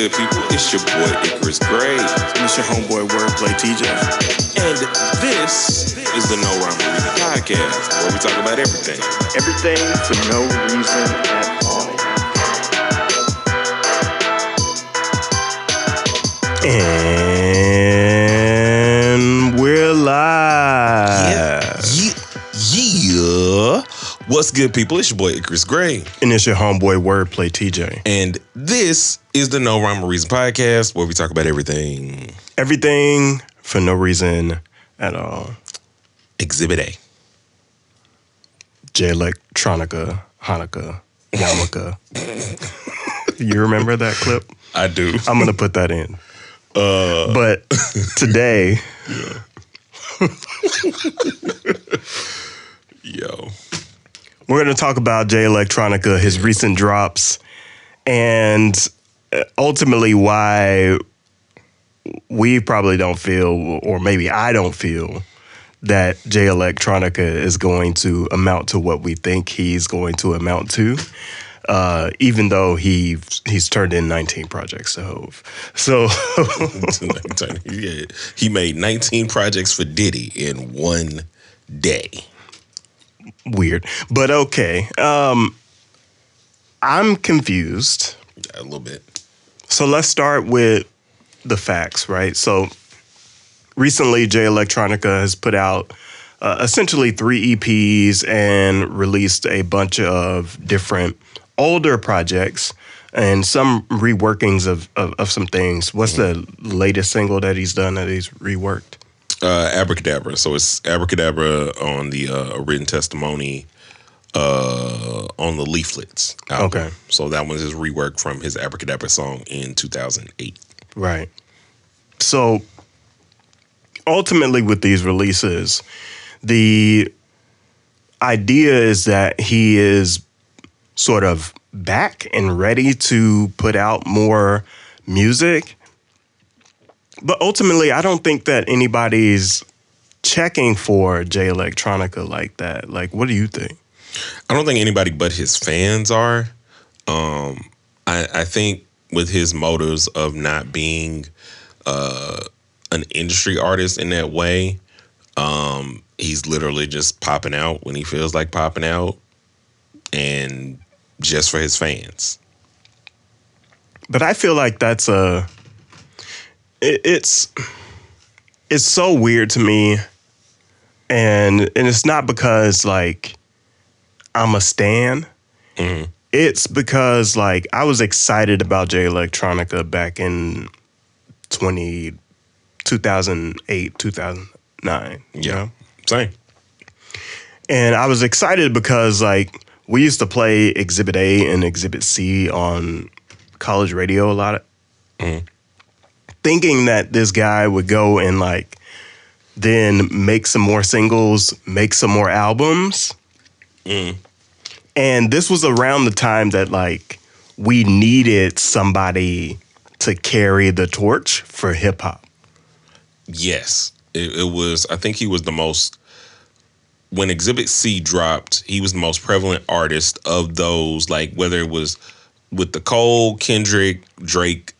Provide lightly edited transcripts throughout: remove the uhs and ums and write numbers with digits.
good, people? It's your boy Icarus Gray. And it's your homeboy Wordplay TJ. And this is the No Rhyme or Reason podcast, where we talk about everything. Everything for no reason at all. And we're live. Yeah. What's good, people? It's your boy Icarus Gray. And it's your homeboy Wordplay TJ. And this is the No Rhyme or Reason podcast, where we talk about everything. Everything for no reason at all. Exhibit A. Jay Eletronica, Hanukkah, Yarmulke. You remember that clip? I do. I'm going to put that in. But today... Yo. We're going to talk about Jay Eletronica, his recent drops, and ultimately why we probably don't feel, or maybe I don't feel, that Jay Eletronica is going to amount to what we think he's going to amount to, even though he's turned in 19 projects to Hove. So He made 19 projects for Diddy in one day. Weird, but okay. I'm confused. A little bit. So let's start with the facts, right? So recently, Jay Eletronica has put out essentially 3 EPs and released a bunch of different older projects and some reworkings of some things. What's the latest single that he's done that he's reworked? Abracadabra. So it's Abracadabra on the written testimony on the Leaflets album. Okay. So that one's his rework from his Abracadabra song in 2008. Right. So ultimately with these releases, the idea is that he is sort of back and ready to put out more music. But ultimately, I don't think that anybody's checking for Jay Eletronica like that. Like, what do you think? I don't think anybody but his fans are. I think with his motives of not being an industry artist in that way, he's literally just popping out when he feels like popping out and just for his fans. But I feel like that's it's so weird to me, and it's not because like I'm a stan. Mm-hmm. It's because like I was excited about Jay Eletronica back in 2008, 2009. You know? Same. And I was excited because like we used to play Exhibit A and Exhibit C on college radio a lot. Thinking that this guy would go and like then make some more singles, make some more albums. And this was around the time that like we needed somebody to carry the torch for hip hop. Yes, it was. I think he was the most, when Exhibit C dropped, he was the most prevalent artist of those, like whether it was with the Cole, Kendrick, Drake,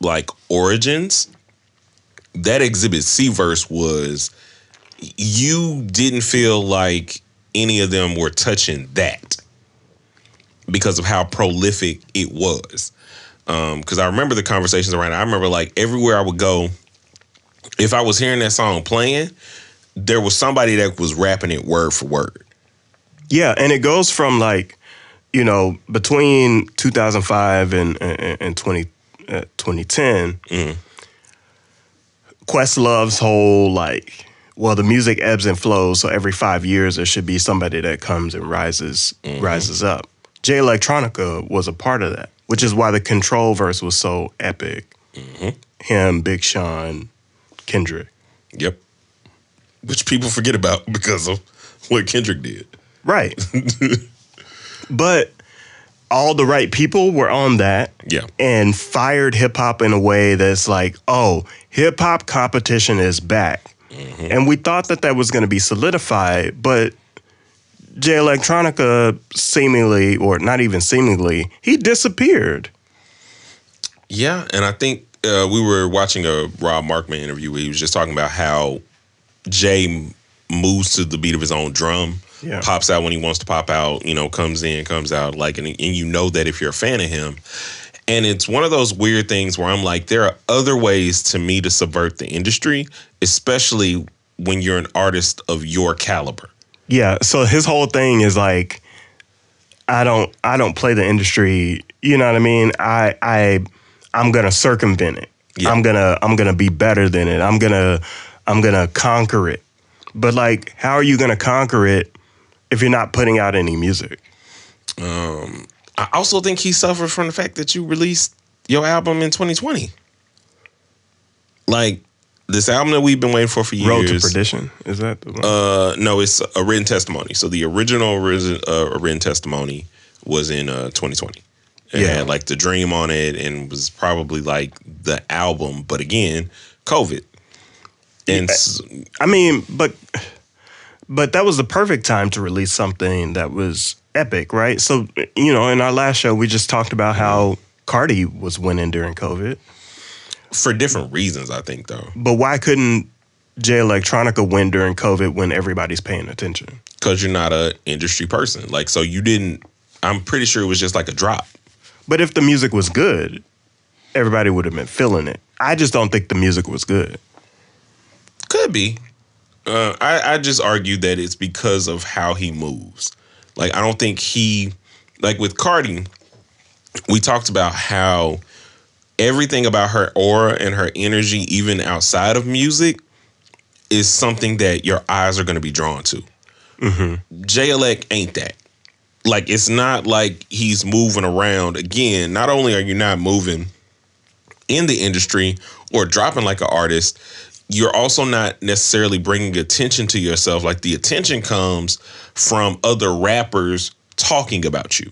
like origins, that Exhibit C verse was, you didn't feel like any of them were touching that because of how prolific it was. Because I remember the conversations around it. I remember like everywhere I would go, if I was hearing that song playing, there was somebody that was rapping it word for word. Yeah, and it goes from like, you know, between 2005 and 2010, Questlove's whole like, well, the music ebbs and flows, so every 5 years there should be somebody that comes and rises up. Jay Eletronica was a part of that, which is why the Control verse was so epic. Him, Big Sean, Kendrick. Yep. Which people forget about because of what Kendrick did. Right. But all the right people were on that, and fired hip hop in a way that's like, oh, hip hop competition is back. And we thought that that was going to be solidified, but Jay Eletronica seemingly, or not even seemingly, he disappeared. Yeah, and I think we were watching a Rob Markman interview where he was just talking about how Jay moves to the beat of his own drum, Yeah. pops out when he wants to pop out, comes in, comes out, like, and you know that if you're a fan of him. And it's one of those weird things where I'm like, there are other ways to me to subvert the industry, especially when you're an artist of your caliber. Yeah. So his whole thing is like, I don't play the industry. You know what I mean? I'm gonna circumvent it. Yeah. I'm gonna be better than it. I'm gonna conquer it. But like, how are you gonna conquer it if you're not putting out any music? I also think he suffered from the fact that you released your album in 2020. Like, this album that we've been waiting for years. Road to Perdition, is that the one? No, it's a written testimony. So the original written testimony was in 2020. It had like The Dream on it and was probably like the album, but again, COVID. And I mean, but that was the perfect time to release something that was epic, right? So, in our last show, we just talked about how Cardi was winning during COVID. For different reasons, I think, though. But why couldn't Jay Electronica win during COVID when everybody's paying attention? Because you're not an industry person. Like, so you didn't, I'm pretty sure it was just like a drop. But if the music was good, everybody would have been feeling it. I just don't think the music was good. Could be. I just argue that it's because of how he moves. Like, I don't think like with Cardi, we talked about how everything about her aura and her energy, even outside of music, is something that your eyes are going to be drawn to. Mm-hmm. Jay Elect ain't that. Like, it's not like he's moving around. Again, not only are you not moving in the industry or dropping like an artist, you're also not necessarily bringing attention to yourself. Like, the attention comes from other rappers talking about you.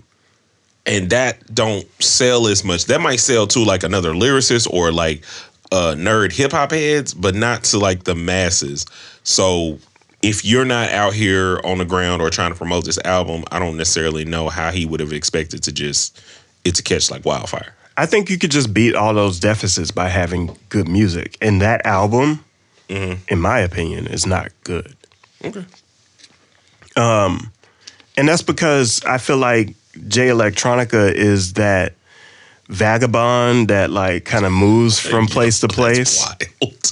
And that don't sell as much. That might sell to like another lyricist or like nerd hip hop heads, but not to like the masses. So if you're not out here on the ground or trying to promote this album, I don't necessarily know how he would have expected it to catch like wildfire. I think you could just beat all those deficits by having good music. And that album, in my opinion, is not good. Okay. And that's because I feel like Jay Electronica is that vagabond that like kind of moves from place to place. Wild.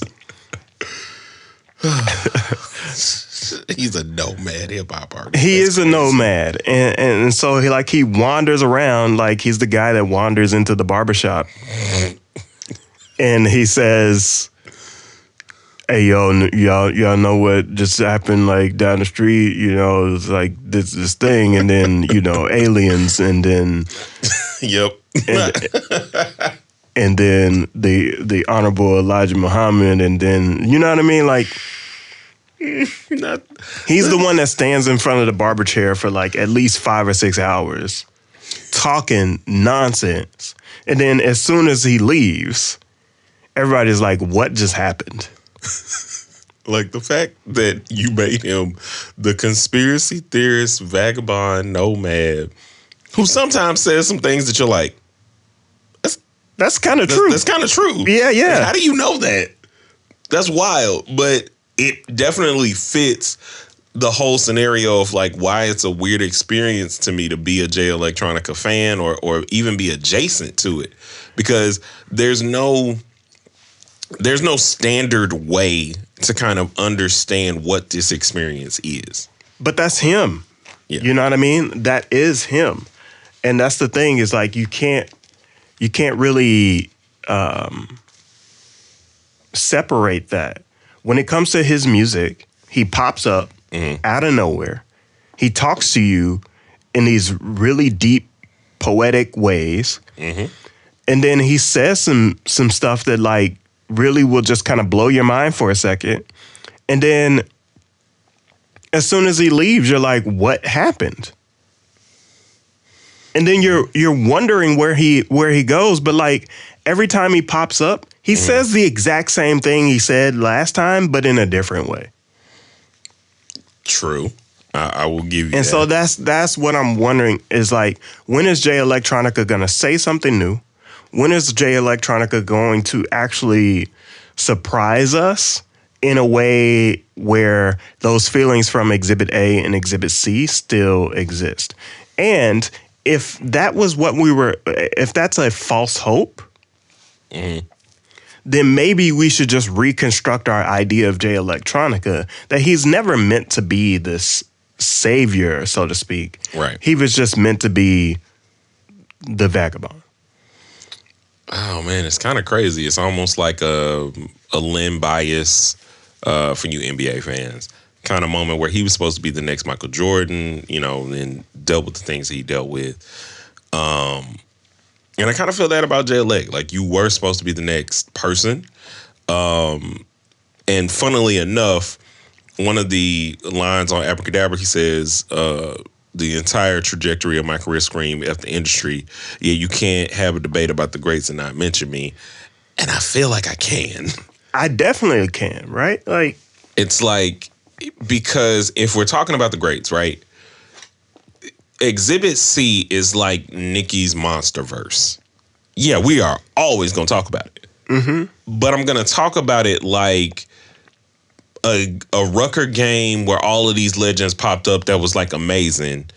He's a nomad hip hop artist. He is a nomad, and so he wanders around like he's the guy that wanders into the barbershop, and he says, "Hey, y'all know what just happened? Like down the street, it's like this thing, and then aliens, and then Yep, and then the Honorable Elijah Muhammad, and then you know what I mean, like." He's the one that stands in front of the barber chair for like at least 5 or 6 hours talking nonsense. And then as soon as he leaves, everybody's like, what just happened? Like the fact that you made him the conspiracy theorist, vagabond, nomad, who sometimes says some things that you're like, that's kind of true. That's kind of true. Yeah. Like, how do you know that? That's wild. But it definitely fits the whole scenario of like why it's a weird experience to me to be a Jay Electronica fan or even be adjacent to it, because there's no standard way to kind of understand what this experience is. But that's him. Yeah. You know what I mean? That is him. And that's the thing, is like you can't really separate that. When it comes to his music, he pops up out of nowhere. He talks to you in these really deep, poetic ways. Mm-hmm. And then he says some stuff that like really will just kind of blow your mind for a second. And then as soon as he leaves, you're like, what happened? And then you're wondering where he goes, but like every time he pops up, he says the exact same thing he said last time, but in a different way. True. I will give you and that. So that's what I'm wondering is like, when is Jay Electronica going to say something new? when is Jay Electronica going to actually surprise us in a way where those feelings from Exhibit A and Exhibit C still exist? And if that was what if that's a false hope, then maybe we should just reconstruct our idea of Jay Electronica, that he's never meant to be this savior, so to speak. Right. He was just meant to be the vagabond. Oh man, it's kind of crazy. It's almost like a Lynn bias for you NBA fans kind of moment where he was supposed to be the next Michael Jordan, and dealt with the things he dealt with. And I kind of feel that about Jay Elect. Like, you were supposed to be the next person. And funnily enough, one of the lines on Abracadabra, he says, the entire trajectory of my career scream at the industry, yeah, you can't have a debate about the greats and not mention me. And I feel like I can. I definitely can, right? Like, it's like, because if we're talking about the greats, right? Exhibit C is like Nicki's Monsterverse. Yeah, we are always going to talk about it. Mm-hmm. But I'm going to talk about it like a Rucker game where all of these legends popped up that was like amazing.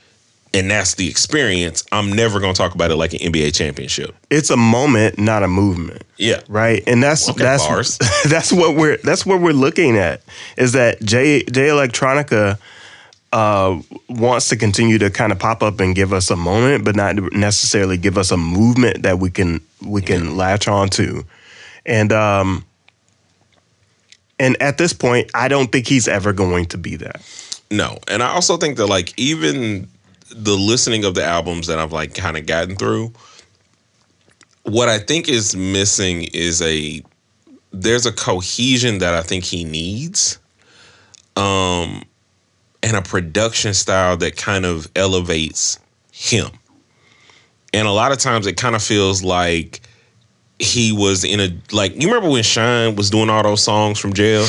And that's the experience. I'm never going to talk about it like an NBA championship. It's a moment, not a movement. Yeah. Right? And that's bars. that's what we're looking at, is that Jay Electronica wants to continue to kind of pop up and give us a moment, but not necessarily give us a movement that we can latch on to. And at this point, I don't think he's ever going to be that. No. And I also think that, like, even the listening of the albums that I've like kind of gotten through, what I think is missing is there's a cohesion that I think he needs. And a production style that kind of elevates him. And a lot of times it kind of feels like he was you remember when Shine was doing all those songs from jail?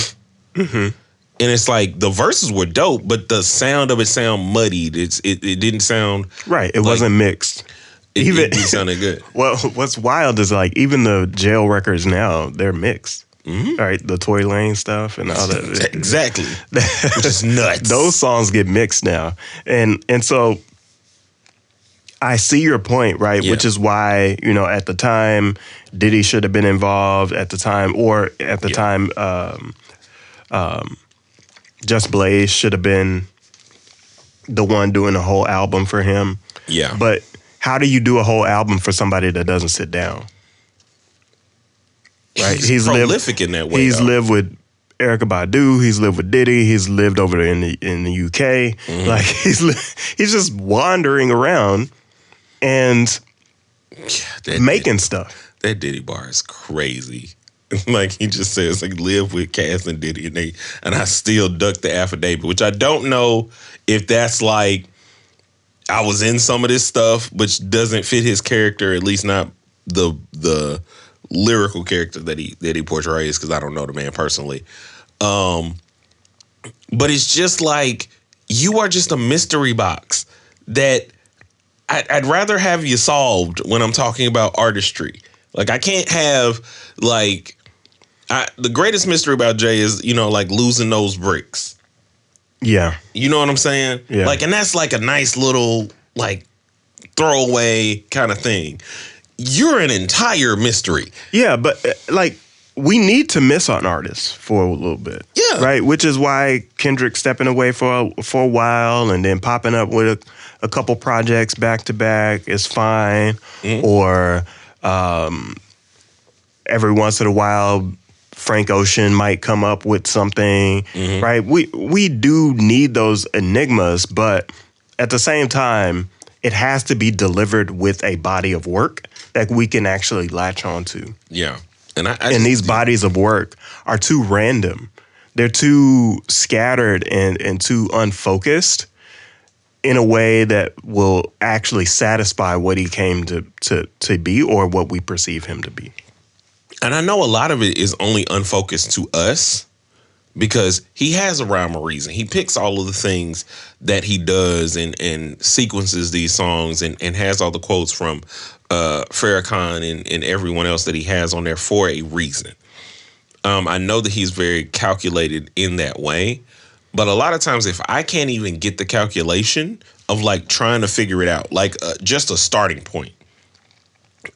Mm-hmm. And it's like the verses were dope, but the sound of it sound muddied. It didn't sound right. It wasn't mixed. It sounded good. Well, what's wild is like even the jail records now, they're mixed. Mm-hmm. Right, the Tory Lane stuff and all that. Exactly. Which is nuts. Those songs get mixed now. And so I see your point, right? Yeah. Which is why, at the time, Diddy should have been involved at the time, or at the time, Just Blaze should have been the one doing a whole album for him. Yeah. But how do you do a whole album for somebody that doesn't sit down? Right, he's prolific in that way. He's lived with Erykah Badu. He's lived with Diddy. He's lived over there in the UK. Mm-hmm. Like he's just wandering around and making stuff. That Diddy bar is crazy. Like he just says, like, live with Cass and Diddy, and I still duck the affidavit, which I don't know if that's like I was in some of this stuff, which doesn't fit his character, at least not the lyrical character that he portrays, because I don't know the man personally. But it's just like, you are just a mystery box that I'd rather have you solved when I'm talking about artistry. Like, I can't have, like, the greatest mystery about Jay is, like losing those bricks. Yeah. You know what I'm saying? Yeah. Like, and that's like a nice little, like, throwaway kind of thing. You're an entire mystery. Yeah, but like, we need to miss on artists for a little bit. Yeah. Right? Which is why Kendrick stepping away for a while and then popping up with a couple projects back to back is fine. Mm-hmm. Or every once in a while, Frank Ocean might come up with something. Mm-hmm. Right? We do need those enigmas, but at the same time, it has to be delivered with a body of work that we can actually latch on to. Yeah. And these bodies of work are too random. They're too scattered and too unfocused in a way that will actually satisfy what he came to be, or what we perceive him to be. And I know a lot of it is only unfocused to us, because he has a rhyme or reason. He picks all of the things that he does and sequences these songs and has all the quotes from Farrakhan and everyone else that he has on there for a reason. I know that he's very calculated in that way, but a lot of times if I can't even get the calculation of like trying to figure it out, like just a starting point.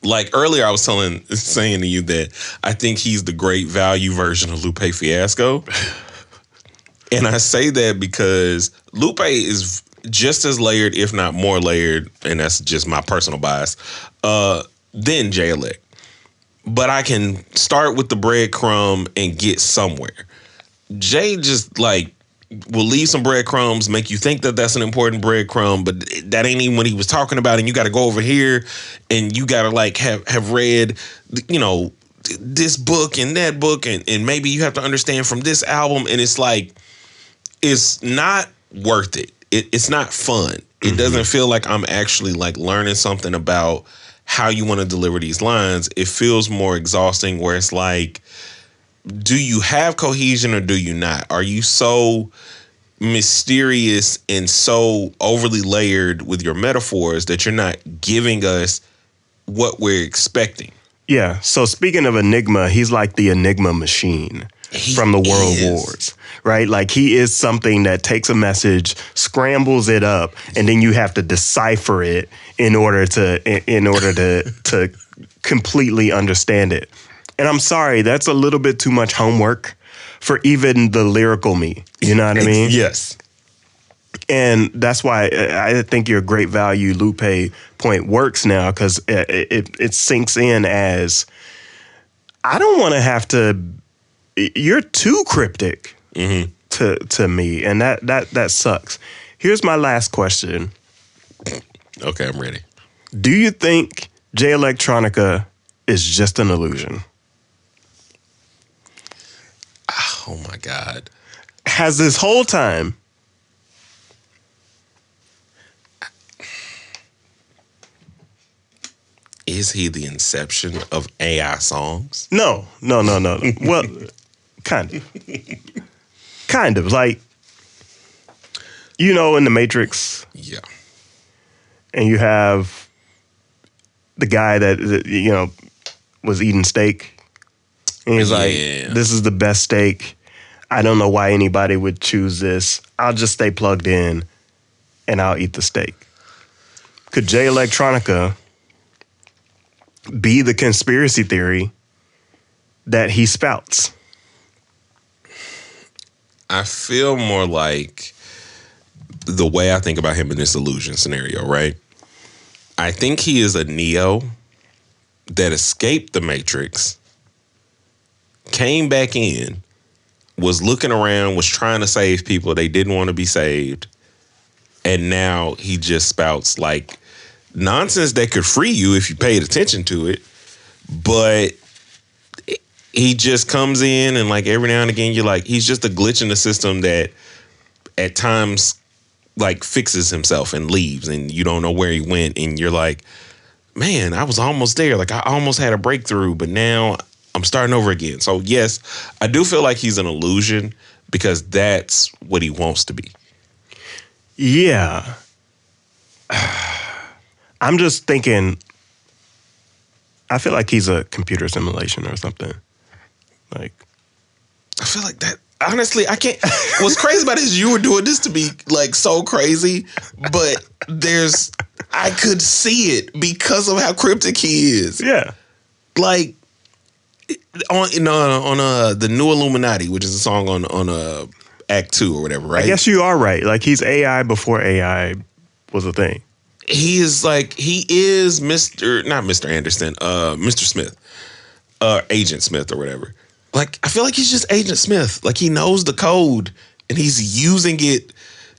Like earlier, I was saying to you that I think he's the great value version of Lupe Fiasco, and I say that because Lupe is just as layered, if not more layered, and that's just my personal bias, than Jay Elect. But I can start with the breadcrumb and get somewhere. Jay just like will leave some breadcrumbs, make you think that that's an important breadcrumb, but that ain't even what he was talking about. And you got to go over here, and you got to like have read, you know, this book and that book, and maybe you have to understand from this album. And it's like it's not worth it. It's not fun. It doesn't feel like I'm actually like learning something about how you want to deliver these lines. It feels more exhausting where it's like, do you have cohesion or do you not? Are you so mysterious and so overly layered with your metaphors that you're not giving us what we're expecting? Yeah. So speaking of Enigma, he's like the Enigma machine from the World Wars, right? Like he is something that takes a message, scrambles it up, and then you have to decipher it in order to completely understand it. And I'm sorry, that's a little bit too much homework for even the lyrical me. You know what I mean? Yes. And that's why I think your great value Lupe point works now, because it sinks in as, I don't want to have to, you're too cryptic to me. And that sucks. Here's my last question. Okay, I'm ready. Do you think Jay Electronica is just an illusion? Oh my God. Has this whole time, is he the inception of AI songs? No. Well, kind of like, you know, in the Matrix, Yeah. and you have the guy that you know was eating steak, and he's like, "This is the best steak. I don't know why anybody would choose this. I'll just stay plugged in, and I'll eat the steak." Could Jay Electronica be the conspiracy theory that he spouts? I feel more like the way I think about him in this illusion scenario, right? I think he is a Neo that escaped the Matrix, came back in, was looking around, was trying to save people they didn't want to be saved, and now he just spouts like nonsense that could free you if you paid attention to it, but he just comes in and like every now and again you're like, he's just a glitch in the system that at times like fixes himself and leaves, and you don't know where he went, and you're like, man, I was almost there. Like I almost had a breakthrough, but now I'm starting over again. So yes, I do feel like he's an illusion because that's what he wants to be. Yeah. I'm just thinking, I feel like he's a computer simulation or something. Like, I feel like that. Honestly, I can't. What's crazy about it is you were doing this to me like so crazy, but I could see it because of how cryptic he is. yeah. Like on the New Illuminati, which is a song on Act 2 or whatever, right? I guess you are right. Like he's AI before AI was a thing. He is not Mr. Anderson, Mr. Smith, Agent Smith or whatever. Like, I feel like he's just Agent Smith. Like, he knows the code and he's using it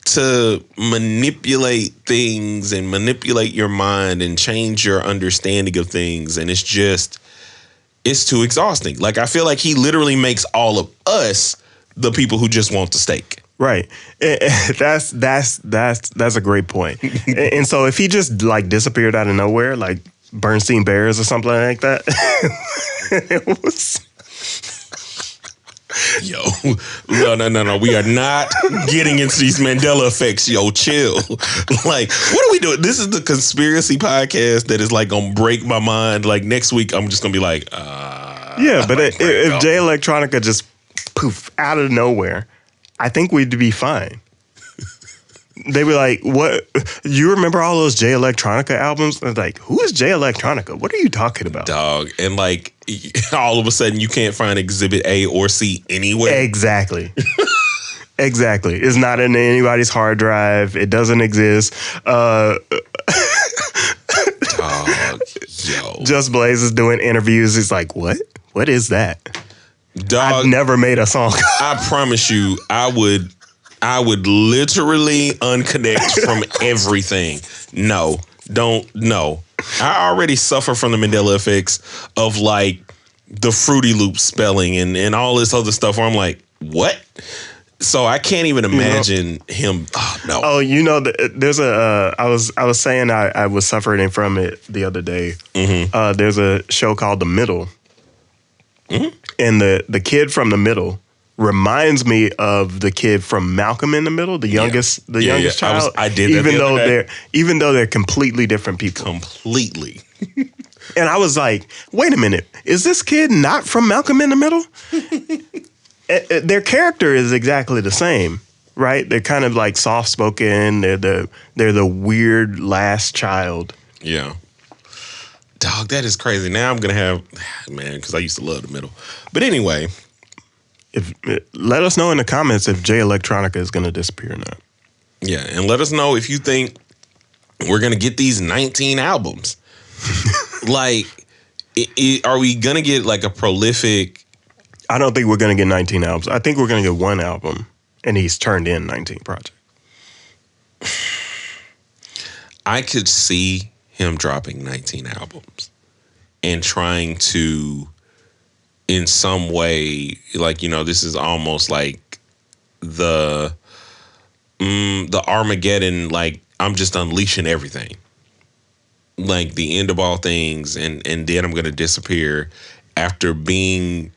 to manipulate things and manipulate your mind and change your understanding of things. And it's too exhausting. Like, I feel like he literally makes all of us the people who just want the steak. Right. That's a great point. And so if he just like disappeared out of nowhere, like Bernstein Bears or something like that, it was Yo, no. We are not getting into these Mandela effects. Yo, chill. Like, what are we doing? This is the conspiracy podcast that is like gonna break my mind. Like next week, I'm just gonna be like, Yeah, but like, if Jay Electronica just poof out of nowhere, I think we'd be fine. They were like, "What? You remember all those Jay Electronica albums?" I was like, "Who is Jay Electronica? What are you talking about?" dog, and like all of a sudden you can't find Exhibit A or C anywhere. Exactly. Exactly. It's not in anybody's hard drive. It doesn't exist. Dog, yo, Just Blaze is doing interviews. He's like, "What? What is that?" dog. I've never made a song. I promise you, I would literally unconnect from everything. No, don't. No, I already suffer from the Mandela effects of like the Fruity Loop spelling and all this other stuff where I'm like, what? So I can't even imagine him. Oh, no. Oh, there's a. I was saying I was suffering from it the other day. Mm-hmm. There's a show called The Middle, and the kid from The Middle reminds me of the kid from Malcolm in the Middle, the youngest child. I did that even though they're completely different people. Completely. And I was like, wait a minute, is this kid not from Malcolm in the Middle? Their character is exactly the same, right? They're kind of like soft spoken. They're the weird last child. Yeah. Dog, that is crazy. Now I'm gonna have because I used to love The Middle. But anyway. Let us know in the comments if Jay Electronica is going to disappear or not. Yeah, and let us know if you think we're going to get these 19 albums. Like, are we going to get like a prolific... I don't think we're going to get 19 albums. I think we're going to get one album, and he's turned in 19 projects. I could see him dropping 19 albums and trying to... in some way, like, this is almost like the Armageddon, like, I'm just unleashing everything. Like, the end of all things, and then I'm going to disappear after being,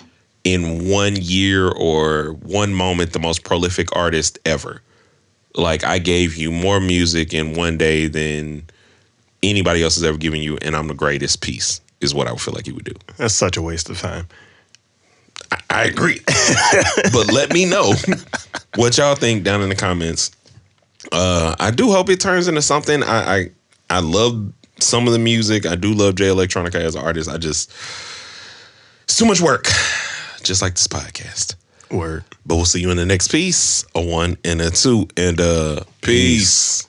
in 1 year or one moment, the most prolific artist ever. Like, I gave you more music in one day than anybody else has ever given you, and I'm the greatest piece, is what I would feel like he would do. That's such a waste of time. I agree. But let me know what y'all think down in the comments. I do hope it turns into something. I love some of the music. I do love Jay Electronica as an artist. It's too much work. Just like this podcast. Word. But we'll see you in the next piece. A 1 and a 2 and peace.